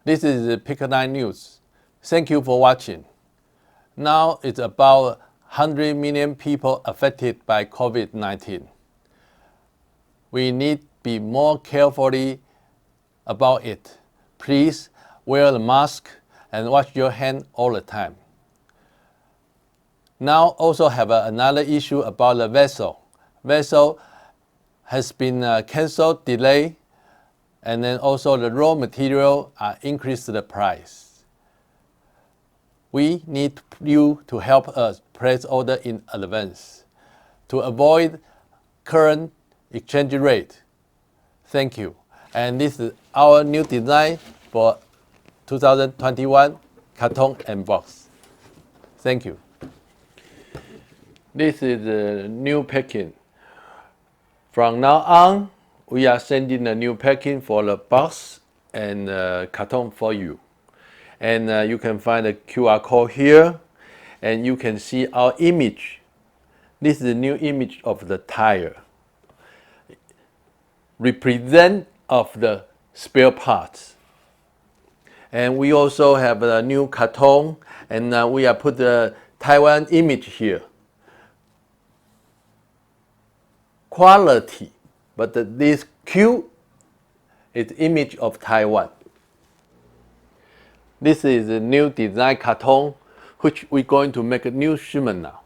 This is the Piclite News. Thank you for watching. Now it's about 100 million people affected by COVID-19. We need to be more carefully about it. Please wear the mask and wash your hands all the time. Now also have another issue about the vessel. Vessel has been canceled, delayed, and then also the raw material increased the price. We need you to help us place order in advance to avoid current exchange rate. Thank you. And this is our new design for 2021 carton and box. Thank you. This is the new packing. From now on, we are sending a new packing for the box and carton for you. And you can find the QR code here, and you can see our image. This is the new image of the tire. Represent of the spare parts. And we also have a new carton, and we have put the Taiwan image here. Quality, but this Q is image of Taiwan. This is a new design carton, which we're going to make a new shipment now.